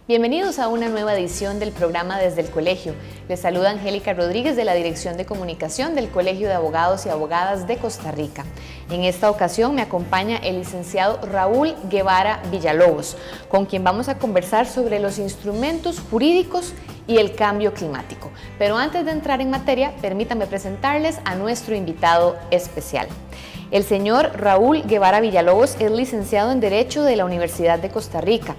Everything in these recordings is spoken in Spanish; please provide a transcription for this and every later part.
Bienvenidos a una nueva edición del programa Desde el Colegio. Les saluda Angélica Rodríguez de la Dirección de Comunicación del Colegio de Abogados y Abogadas de Costa Rica. En esta ocasión me acompaña el licenciado Raúl Guevara Villalobos, con quien vamos a conversar sobre los instrumentos jurídicos y el cambio climático. Pero antes de entrar en materia, permítanme presentarles a nuestro invitado especial. El señor Raúl Guevara Villalobos es licenciado en Derecho de la Universidad de Costa Rica,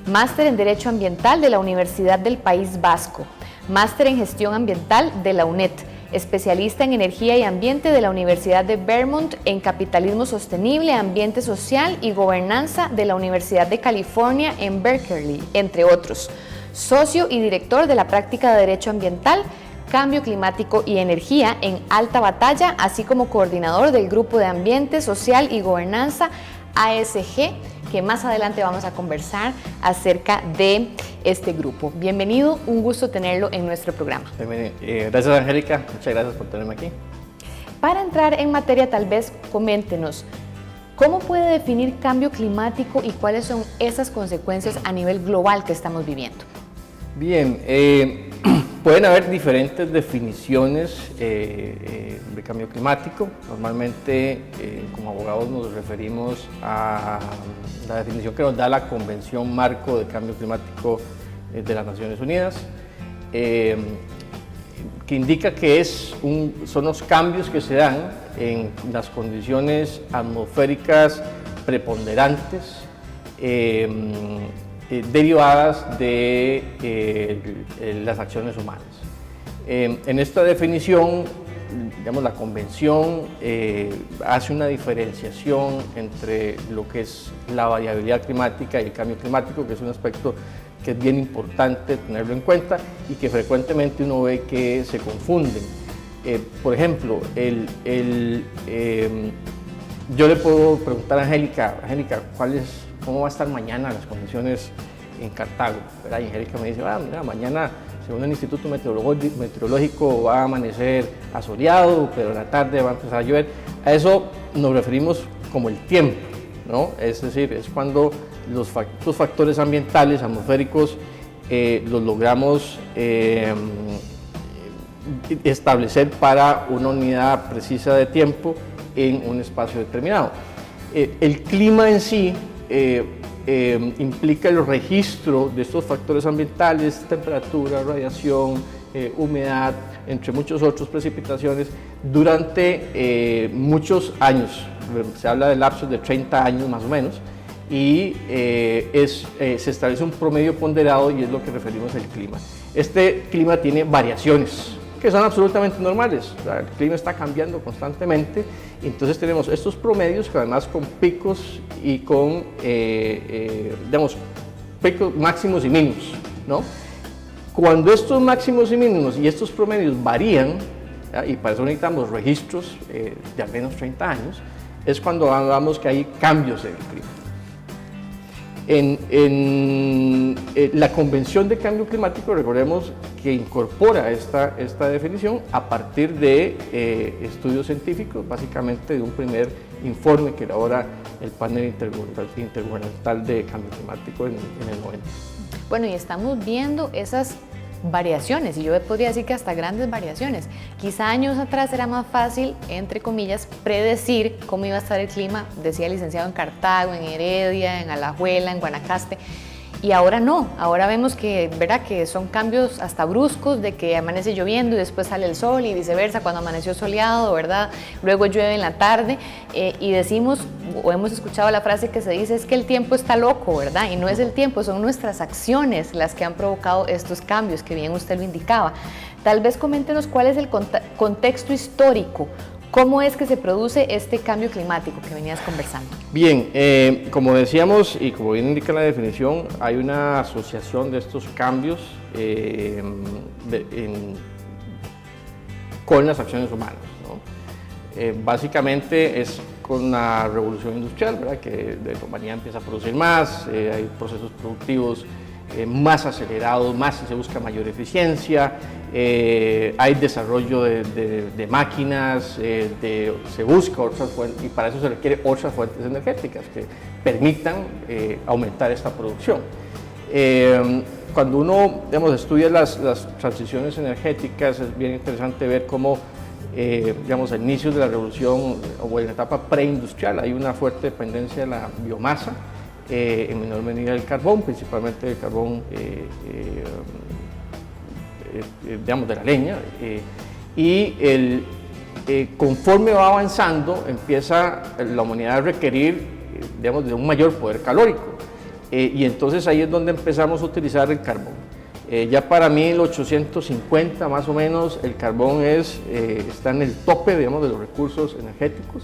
máster en Derecho Ambiental de la Universidad del País Vasco, máster en Gestión Ambiental de la UNED, especialista en Energía y Ambiente de la Universidad de Vermont, en Capitalismo Sostenible, Ambiente Social y Gobernanza de la Universidad de California en Berkeley, entre otros. Socio y director de la práctica de Derecho Ambiental, Cambio Climático y Energía en Alta Batalla, así como coordinador del Grupo de Ambiente Social y Gobernanza ASG, que más adelante vamos a conversar acerca de este grupo. Bienvenido, un gusto tenerlo en nuestro programa. Gracias, Angélica, muchas gracias por tenerme aquí. Para entrar en materia, tal vez coméntenos, ¿cómo puede definir cambio climático y cuáles son esas consecuencias a nivel global que estamos viviendo? Bien, pueden haber diferentes definiciones de cambio climático. Normalmente, como abogados, nos referimos a la definición que nos da la Convención Marco de Cambio Climático de las Naciones Unidas, que indica que son los cambios que se dan en las condiciones atmosféricas preponderantes derivadas de las acciones humanas. En esta definición, digamos, la Convención hace una diferenciación entre lo que es la variabilidad climática y el cambio climático, que es un aspecto que es bien importante tenerlo en cuenta y que frecuentemente uno ve que se confunden. Por ejemplo, yo le puedo preguntar a Angélica, ¿cómo va a estar mañana las condiciones en Cartago? ¿Verdad? Y Angélica me dice, mira, mañana, según el Instituto Meteorológico, va a amanecer asoleado, pero en la tarde va a empezar a llover. A eso nos referimos como el tiempo, ¿no? Es decir, es cuando los factores ambientales, atmosféricos, los logramos establecer para una unidad precisa de tiempo en un espacio determinado. El clima en sí implica el registro de estos factores ambientales, temperatura, radiación, humedad, entre muchos otros, precipitaciones, durante muchos años. Se habla de lapsos de 30 años más o menos, y se establece un promedio ponderado y es lo que referimos al clima. Este clima tiene variaciones que son absolutamente normales. El clima está cambiando constantemente, y entonces tenemos estos promedios que además con picos y con, digamos, picos máximos y mínimos, ¿no? Cuando estos máximos y mínimos y estos promedios varían, ¿ya? Y para eso necesitamos registros de al menos 30 años, es cuando hablamos que hay cambios en el clima. En la Convención de Cambio Climático, recordemos que incorpora esta definición a partir de estudios científicos, básicamente de un primer informe que elabora el panel intergubernamental de cambio climático en el 90. Bueno, y estamos viendo esas variaciones, y yo podría decir que hasta grandes variaciones. Quizá años atrás era más fácil, entre comillas, predecir cómo iba a estar el clima, decía el licenciado, en Cartago, en Heredia, en Alajuela, en Guanacaste, y ahora no. Ahora vemos que, ¿verdad?, que son cambios hasta bruscos, de que amanece lloviendo y después sale el sol, y viceversa, cuando amaneció soleado, ¿verdad?, luego llueve en la tarde, y decimos, o hemos escuchado la frase que se dice, es que el tiempo está loco, ¿verdad? Y no es el tiempo, son nuestras acciones las que han provocado estos cambios, que bien usted lo indicaba. Tal vez coméntenos cuál es el contexto histórico. ¿Cómo es que se produce este cambio climático que venías conversando? Bien, como decíamos y como bien indica la definición, hay una asociación de estos cambios con las acciones humanas, ¿no? Básicamente es con la revolución industrial, ¿verdad?, que la humanidad empieza a producir más, hay procesos productivos más acelerados, se busca mayor eficiencia, hay desarrollo de máquinas, se busca otras fuentes, y para eso se requiere otras fuentes energéticas que permitan aumentar esta producción. Cuando uno, digamos, estudia las transiciones energéticas, es bien interesante ver cómo, digamos, a inicios de la revolución o en la etapa preindustrial hay una fuerte dependencia de la biomasa, en menor medida del carbón, principalmente del carbón, digamos, de la leña, y conforme va avanzando empieza la humanidad a requerir, digamos, de un mayor poder calórico, y entonces ahí es donde empezamos a utilizar el carbón. Ya para 1850 más o menos el carbón está en el tope, digamos, de los recursos energéticos,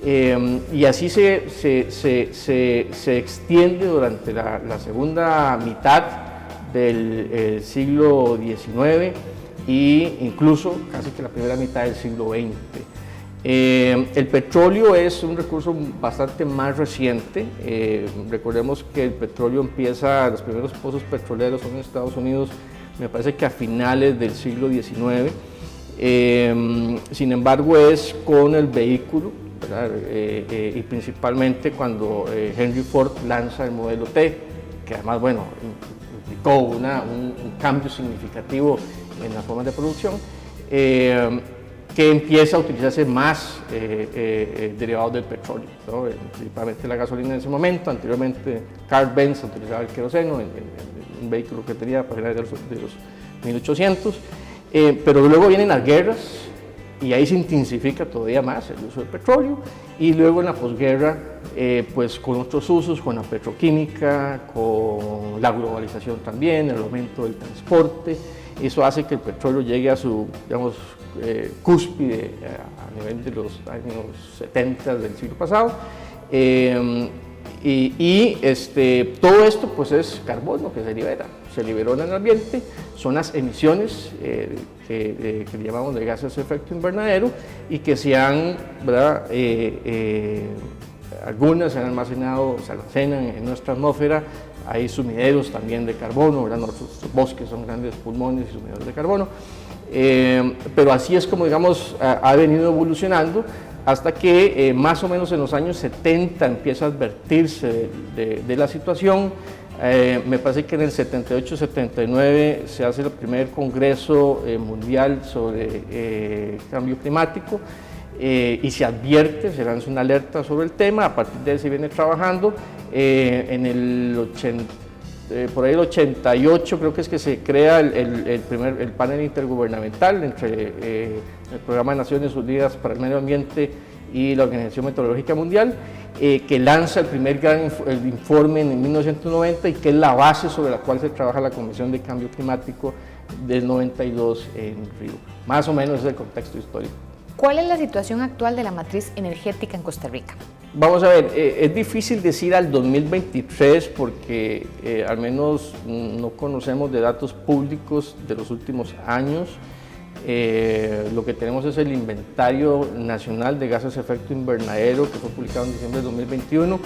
y así se extiende durante la segunda mitad del siglo XIX e incluso casi que la primera mitad del siglo XX. El petróleo es un recurso bastante más reciente. Recordemos que el petróleo los primeros pozos petroleros son en Estados Unidos, me parece que a finales del siglo XIX. Sin embargo, es con el vehículo, y principalmente cuando Henry Ford lanza el modelo T, que además, bueno, implicó un cambio significativo en las formas de producción, que empieza a utilizarse más derivados del petróleo, ¿no? Principalmente la gasolina en ese momento. Anteriormente Carl Benz utilizaba el queroseno en un vehículo que tenía para finales de los 1800, pero luego vienen las guerras y ahí se intensifica todavía más el uso del petróleo, y luego en la posguerra pues con otros usos, con la petroquímica, con la globalización también, el aumento del transporte. Eso hace que el petróleo llegue a su, digamos, cúspide a nivel de los años 70 del siglo pasado, todo esto pues es carbono que se liberó en el ambiente, son las emisiones que llamamos de gases de efecto invernadero, y que algunas se han almacenado, se almacenan en nuestra atmósfera. Hay sumideros también de carbono, ¿verdad? Nuestros bosques son grandes pulmones y sumideros de carbono, pero así es como, digamos, ha venido evolucionando hasta que más o menos en los años 70 empieza a advertirse de la situación. Me parece que en el 78-79 se hace el primer congreso mundial sobre cambio climático, y se advierte, se lanza una alerta sobre el tema. A partir de ahí se viene trabajando. En el por ahí el 88 creo que es que se crea el panel intergubernamental entre el Programa de Naciones Unidas para el Medio Ambiente y la Organización Meteorológica Mundial, que lanza el primer el informe en 1990, y que es la base sobre la cual se trabaja la Convención de Cambio Climático del 92 en Río. Más o menos es el contexto histórico. ¿Cuál es la situación actual de la matriz energética en Costa Rica? Vamos a ver, es difícil decir al 2023 porque al menos no conocemos de datos públicos de los últimos años. Lo que tenemos es el Inventario Nacional de Gases de Efecto Invernadero, que fue publicado en diciembre de 2021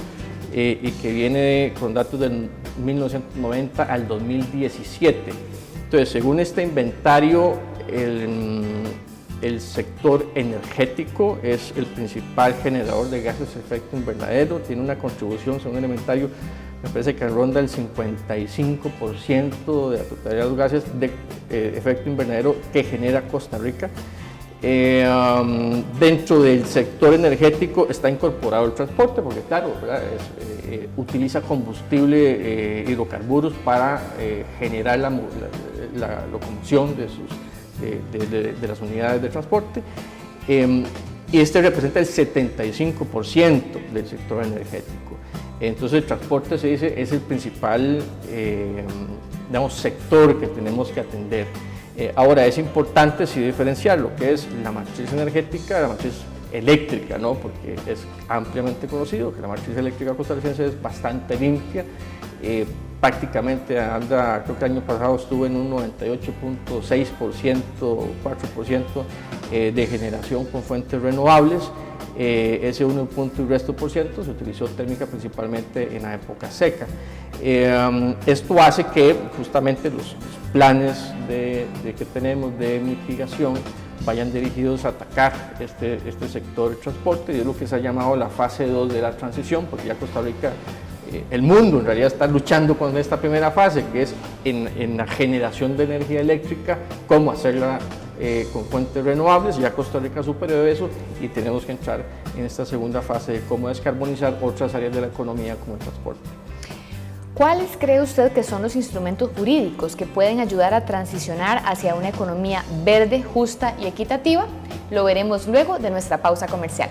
y que viene con datos del 1990 al 2017. Entonces, según este inventario, el sector energético es el principal generador de gases de efecto invernadero, tiene una contribución, según el inventario, me parece que ronda el 55% de la totalidad de los gases de efecto invernadero que genera Costa Rica. Dentro del sector energético está incorporado el transporte, porque claro, utiliza combustible, hidrocarburos para generar la locomoción de las unidades de transporte, y este representa el 75% del sector energético. Entonces el transporte, se dice, es el principal digamos, sector que tenemos que atender. Ahora es importante sí diferenciar lo que es la matriz energética de la matriz eléctrica, ¿no? Porque es ampliamente conocido que la matriz eléctrica costarricense es bastante limpia. Prácticamente anda, creo que el año pasado estuvo en un 98.6%, 4% de generación con fuentes renovables. Ese 1 punto y resto por ciento se utilizó térmica principalmente en la época seca. Esto hace que justamente los planes que tenemos de mitigación vayan dirigidos a atacar este sector de transporte, y es lo que se ha llamado la fase 2 de la transición, porque ya Costa Rica, el mundo en realidad está luchando con esta primera fase, que es en la generación de energía eléctrica, cómo hacerla con fuentes renovables. Ya Costa Rica superó eso y tenemos que entrar en esta segunda fase de cómo descarbonizar otras áreas de la economía como el transporte. ¿Cuáles cree usted que son los instrumentos jurídicos que pueden ayudar a transicionar hacia una economía verde, justa y equitativa? Lo veremos luego de nuestra pausa comercial.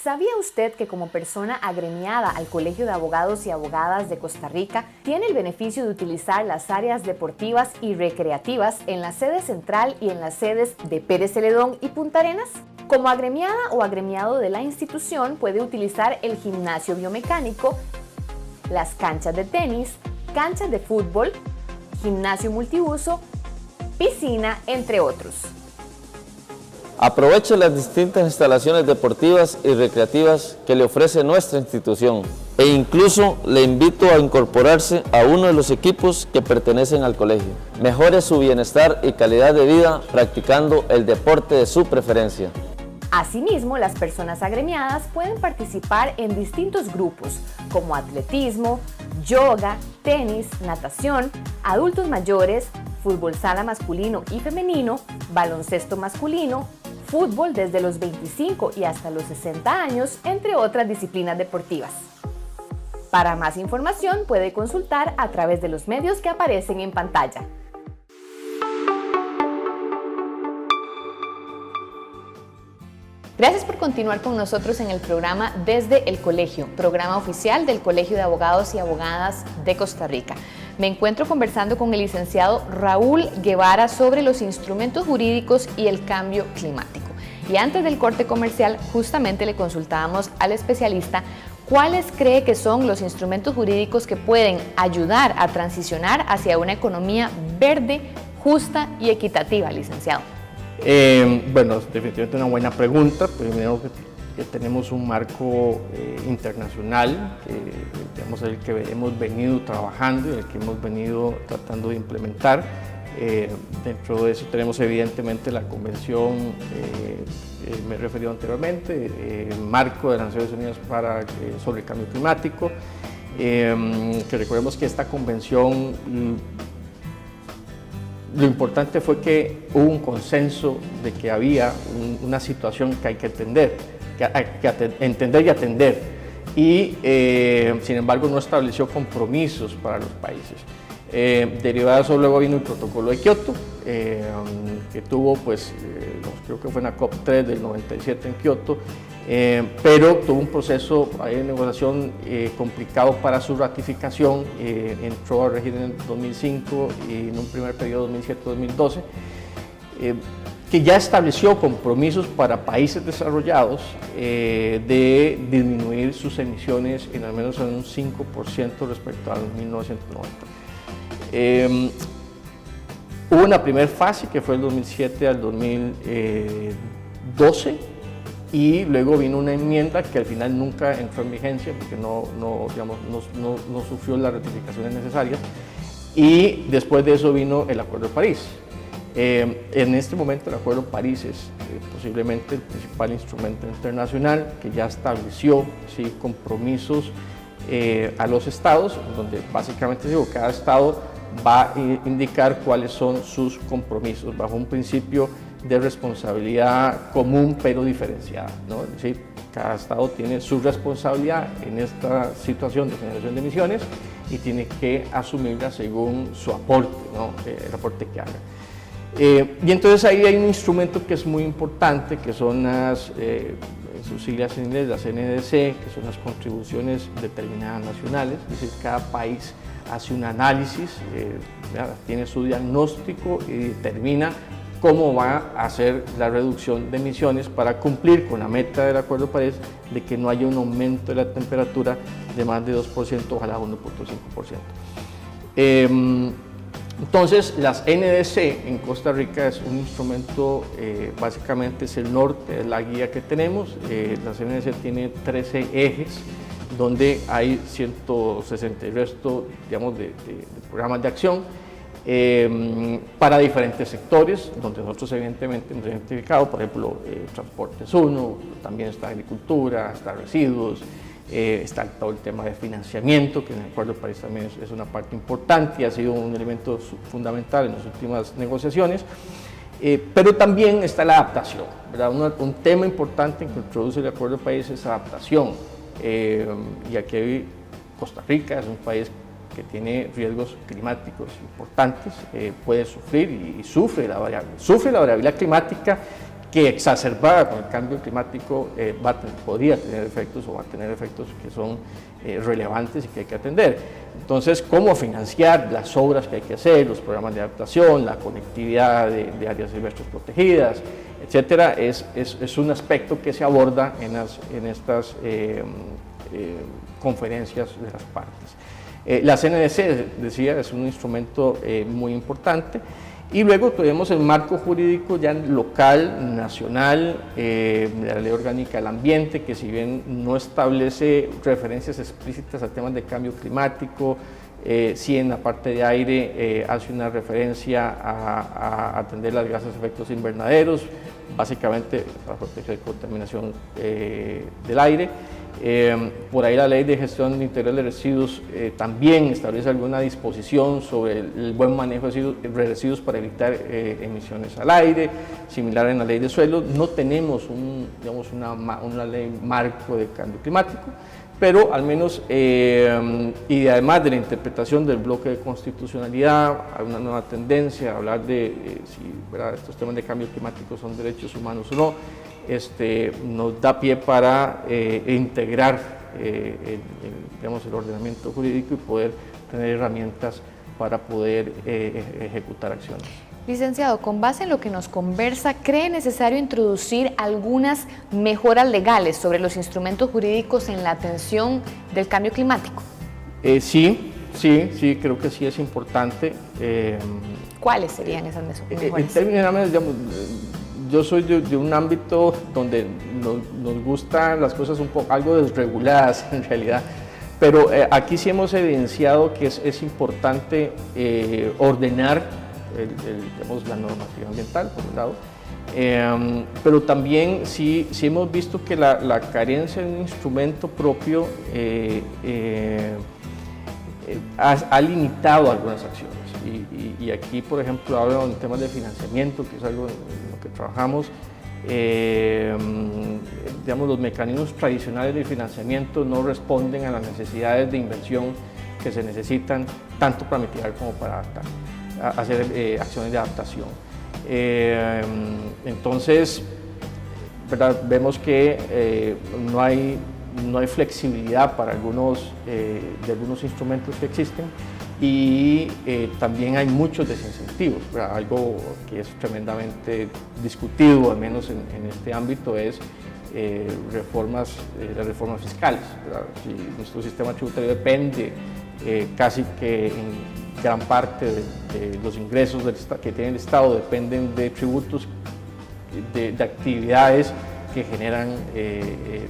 ¿Sabía usted que como persona agremiada al Colegio de Abogados y Abogadas de Costa Rica tiene el beneficio de utilizar las áreas deportivas y recreativas en la sede central y en las sedes de Pérez Celedón y Punta Arenas? Como agremiada o agremiado de la institución puede utilizar el gimnasio biomecánico, las canchas de tenis, canchas de fútbol, gimnasio multiuso, piscina, entre otros. Aproveche las distintas instalaciones deportivas y recreativas que le ofrece nuestra institución e incluso le invito a incorporarse a uno de los equipos que pertenecen al colegio. Mejore su bienestar y calidad de vida practicando el deporte de su preferencia. Asimismo, las personas agremiadas pueden participar en distintos grupos como atletismo, yoga, tenis, natación, adultos mayores, fútbol sala masculino y femenino, baloncesto masculino, fútbol desde los 25 y hasta los 60 años, entre otras disciplinas deportivas. Para más información puede consultar a través de los medios que aparecen en pantalla. Gracias por continuar con nosotros en el programa Desde el Colegio, programa oficial del Colegio de Abogados y Abogadas de Costa Rica. Me encuentro conversando con el licenciado Raúl Guevara sobre los instrumentos jurídicos y el cambio climático. Y antes del corte comercial, justamente le consultábamos al especialista cuáles cree que son los instrumentos jurídicos que pueden ayudar a transicionar hacia una economía verde, justa y equitativa, licenciado. Bueno, definitivamente una buena pregunta. Primero que tenemos un marco internacional, digamos, el que hemos venido trabajando y el que hemos venido tratando de implementar. Dentro de eso tenemos evidentemente la convención, me he referido anteriormente, el marco de las Naciones Unidas sobre el cambio climático, que recordemos que esta convención, lo importante fue que hubo un consenso de que había una situación que hay que entender y atender, y sin embargo no estableció compromisos para los países. Derivado de eso luego vino el protocolo de Kioto, que tuvo, pues, creo que fue en la COP3 del 97 en Kioto, pero tuvo un proceso de negociación complicado para su ratificación. Entró a regir en el 2005 y en un primer periodo 2007-2012, que ya estableció compromisos para países desarrollados de disminuir sus emisiones en al menos en un 5% respecto al 1990. Hubo una primera fase que fue del 2007 al 2012, y luego vino una enmienda que al final nunca entró en vigencia porque no sufrió las ratificaciones necesarias, y después de eso vino el Acuerdo de París. En este momento el Acuerdo de París es posiblemente el principal instrumento internacional que ya estableció, ¿sí?, compromisos a los estados, donde básicamente cada estado va a indicar cuáles son sus compromisos bajo un principio de responsabilidad común pero diferenciada, ¿no? Es decir, cada estado tiene su responsabilidad en esta situación de generación de emisiones y tiene que asumirla según su aporte, ¿no?, el aporte que haga. Y entonces ahí hay un instrumento que es muy importante, que son sus siglas en inglés, las NDC, que son las contribuciones determinadas nacionales. Es decir, cada país hace un análisis, tiene su diagnóstico y determina cómo va a hacer la reducción de emisiones para cumplir con la meta del Acuerdo de París de que no haya un aumento de la temperatura de más de 2%, ojalá 1.5%. Entonces, las NDC en Costa Rica es un instrumento, básicamente es el norte, es la guía que tenemos. Las NDC tiene 13 ejes, donde hay 160 y resto, digamos, de programas de acción para diferentes sectores, donde nosotros evidentemente hemos identificado, por ejemplo, transporte es uno, también está agricultura, está residuos, está todo el tema de financiamiento, que en el Acuerdo de París también es una parte importante y ha sido un elemento fundamental en las últimas negociaciones. Pero también está la adaptación, ¿verdad? Un tema importante que introduce el Acuerdo de París es adaptación. Y aquí Costa Rica es un país que tiene riesgos climáticos importantes, puede sufrir y sufre la variabilidad climática, que exacerbada con el cambio climático podría tener efectos o va a tener efectos que son relevantes y que hay que atender. Entonces, ¿cómo financiar las obras que hay que hacer, los programas de adaptación, la conectividad de áreas silvestres protegidas, etcétera? Es un aspecto que se aborda en estas conferencias de las partes. La CNDC, decía, es un instrumento muy importante. Y luego tenemos el marco jurídico ya local, nacional, la Ley Orgánica del Ambiente, que si bien no establece referencias explícitas a temas de cambio climático, sí en la parte de aire hace una referencia a atender las gases de efectos invernaderos, básicamente para proteger la contaminación del aire. Por ahí la Ley de Gestión Integral de Residuos también establece alguna disposición sobre el buen manejo de residuos para evitar emisiones al aire, similar en la Ley de Suelo. No tenemos una ley marco de cambio climático, pero al menos, y además de la interpretación del bloque de constitucionalidad, hay una nueva tendencia a hablar de si estos temas de cambio climático son derechos humanos o no. Nos da pie para integrar el ordenamiento jurídico y poder tener herramientas para poder ejecutar acciones. Licenciado, con base en lo que nos conversa, ¿cree necesario introducir algunas mejoras legales sobre los instrumentos jurídicos en la atención del cambio climático? Sí, creo que sí es importante. ¿Cuáles serían esas mejoras? En términos generales, digamos, yo soy de un ámbito donde nos gustan las cosas un poco, algo desreguladas en realidad, pero aquí sí hemos evidenciado que es importante ordenar la normativa ambiental, por un lado, pero también sí hemos visto que la carencia de un instrumento propio ha limitado algunas acciones. Y aquí, por ejemplo, hablo en temas de financiamiento, que es algo en lo que trabajamos. Digamos, los mecanismos tradicionales de financiamiento no responden a las necesidades de inversión que se necesitan tanto para mitigar como para hacer acciones de adaptación. Entonces, ¿verdad? Vemos que no hay flexibilidad para algunos instrumentos que existen. Y también hay muchos desincentivos, ¿verdad? Algo que es tremendamente discutido, al menos en este ámbito, es las reformas fiscales, ¿verdad? Si nuestro sistema tributario depende casi que en gran parte de los ingresos que tiene el Estado, dependen de tributos, de actividades que generan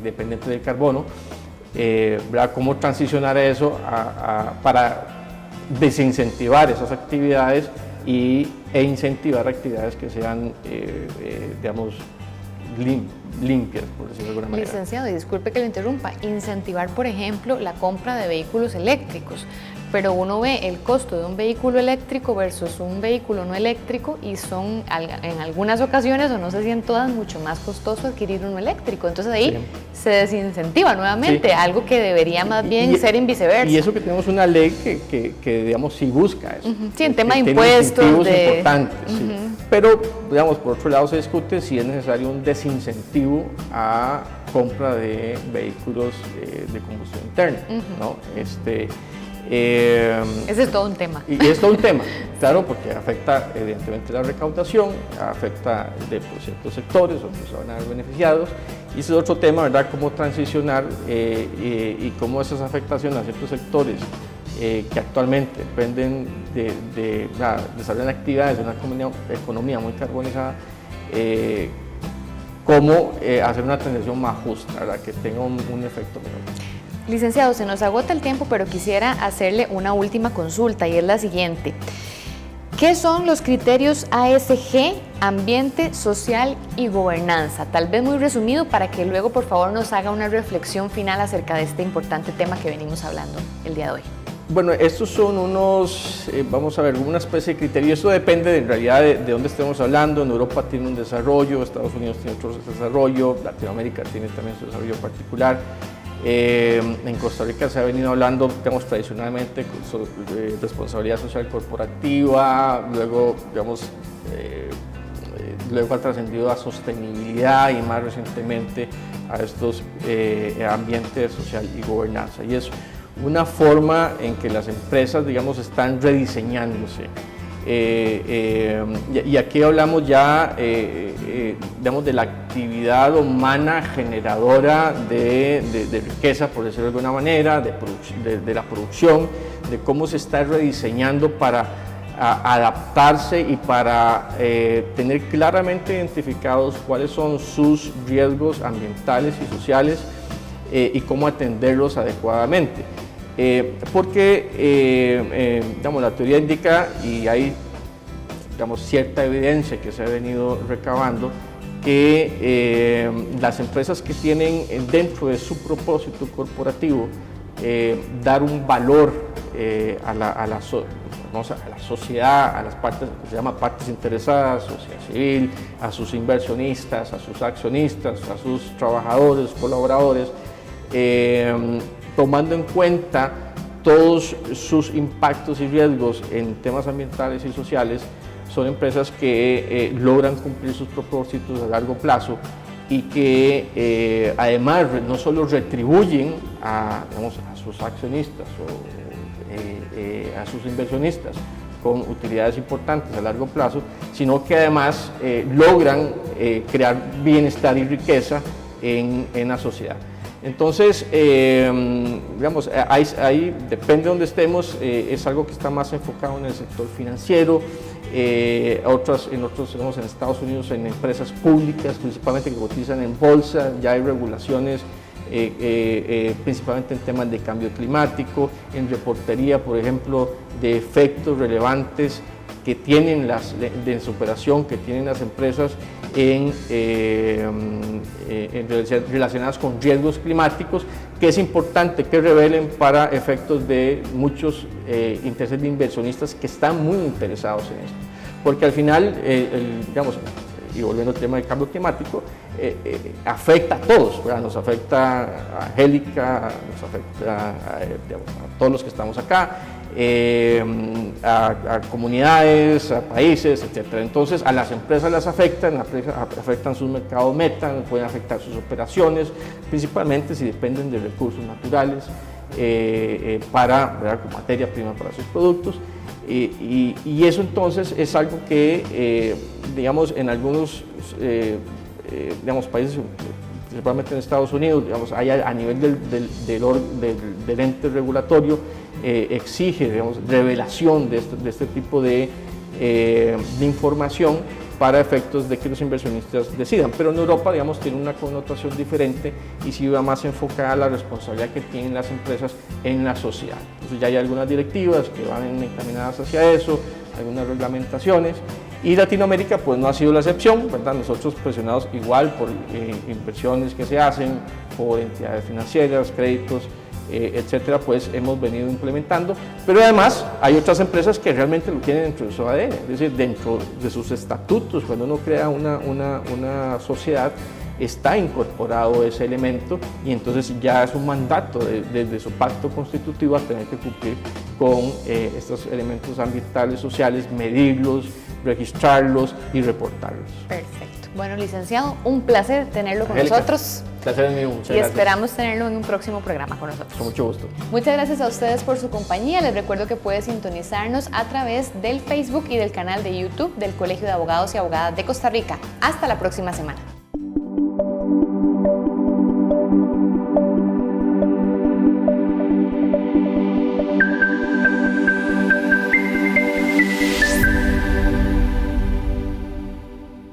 dependientes del carbono, ¿verdad? ¿Cómo transicionar eso para desincentivar esas actividades e incentivar actividades que sean, digamos, limpias, por decirlo de alguna manera? Licenciado, y disculpe que lo interrumpa, incentivar, por ejemplo, la compra de vehículos eléctricos, pero uno ve el costo de un vehículo eléctrico versus un vehículo no eléctrico y son en algunas ocasiones, o no sé si en todas, mucho más costoso adquirir uno eléctrico. Entonces ahí se desincentiva nuevamente, algo que debería más bien ser en viceversa. Y eso que tenemos una ley que digamos, sí busca eso. Sí, en tema de impuestos. Importantes, sí. Pero, digamos, por otro lado se discute si es necesario un desincentivo a compra de vehículos de combustión interna, ¿no? Ese es todo un tema. Y es todo un tema, claro, porque afecta evidentemente la recaudación, afecta de ciertos sectores, otros se van a ver beneficiados, y ese es otro tema, ¿verdad? Cómo transicionar y cómo esas afectaciones a ciertos sectores que actualmente dependen de desarrollar actividades de una economía muy carbonizada, cómo hacer una transición más justa, ¿verdad? Que tenga un efecto menor. Licenciado, se nos agota el tiempo, pero quisiera hacerle una última consulta y es la siguiente. ¿Qué son los criterios ASG, ambiente, social y gobernanza? Tal vez muy resumido para que luego por favor nos haga una reflexión final acerca de este importante tema que venimos hablando el día de hoy. Bueno, estos son unos, vamos a ver, una especie de criterio. Esto depende en realidad de dónde estemos hablando. En Europa tiene un desarrollo, Estados Unidos tiene otro desarrollo, Latinoamérica tiene también su desarrollo particular. En Costa Rica se ha venido hablando, digamos, tradicionalmente sobre responsabilidad social corporativa, luego, digamos, luego ha trascendido a sostenibilidad y más recientemente a estos ambientes social y gobernanza. Y es una forma en que las empresas, digamos, están rediseñándose. Y aquí hablamos ya, digamos, de la actividad humana generadora de riqueza, por decirlo de alguna manera, de la producción, de cómo se está rediseñando para adaptarse y para tener claramente identificados cuáles son sus riesgos ambientales y sociales y cómo atenderlos adecuadamente. Porque digamos, la teoría indica, y hay, digamos, cierta evidencia que se ha venido recabando, que las empresas que tienen dentro de su propósito corporativo dar un valor a la sociedad, a las partes que se llama partes interesadas, sociedad civil, a sus inversionistas, a sus accionistas, a sus trabajadores, colaboradores, tomando en cuenta todos sus impactos y riesgos en temas ambientales y sociales, son empresas que logran cumplir sus propósitos a largo plazo y que además no solo retribuyen digamos, a sus accionistas o a sus inversionistas con utilidades importantes a largo plazo, sino que además logran crear bienestar y riqueza en la sociedad. Entonces, digamos, ahí depende de donde estemos, es algo que está más enfocado en el sector financiero, digamos, en Estados Unidos, en empresas públicas, principalmente que cotizan en bolsa, ya hay regulaciones, principalmente en temas de cambio climático, en reportería, por ejemplo, de efectos relevantes que tienen de su operación, que tienen las empresas relacionadas con riesgos climáticos, que es importante que revelen para efectos de muchos intereses de inversionistas que están muy interesados en esto. Porque al final, digamos, y volviendo al tema del cambio climático, afecta a todos, ¿verdad? Nos afecta a Angélica, nos afecta a todos los que estamos acá, a comunidades, a países, etc. Entonces a las empresas las afectan sus mercados meta, pueden afectar sus operaciones, principalmente si dependen de recursos naturales ¿verdad? Como materia prima para sus productos. Y eso entonces es algo que, digamos, en algunos digamos, países, principalmente en Estados Unidos, digamos, hay a nivel del ente regulatorio, exige, digamos, revelación de este tipo de información para efectos de que los inversionistas decidan. Pero en Europa, digamos, tiene una connotación diferente y sí va más enfocada a la responsabilidad que tienen las empresas en la sociedad. Entonces ya hay algunas directivas que van encaminadas hacia eso, algunas reglamentaciones, y Latinoamérica pues no ha sido la excepción, ¿verdad? Nosotros presionados igual por inversiones que se hacen, por entidades financieras, créditos, etcétera, pues hemos venido implementando, pero además hay otras empresas que realmente lo tienen dentro de su ADN, es decir, dentro de sus estatutos. Cuando uno crea una sociedad, está incorporado ese elemento y entonces ya es un mandato desde su pacto constitutivo a tener que cumplir con estos elementos ambientales, sociales, medirlos, registrarlos y reportarlos. Perfecto. Bueno, licenciado, un placer tenerlo con Angélica, nosotros. Placer es mío, muchas y gracias. Esperamos tenerlo en un próximo programa con nosotros. Con mucho gusto. Muchas gracias a ustedes por su compañía. Les recuerdo que puede sintonizarnos a través del Facebook y del canal de YouTube del Colegio de Abogados y Abogadas de Costa Rica. Hasta la próxima semana.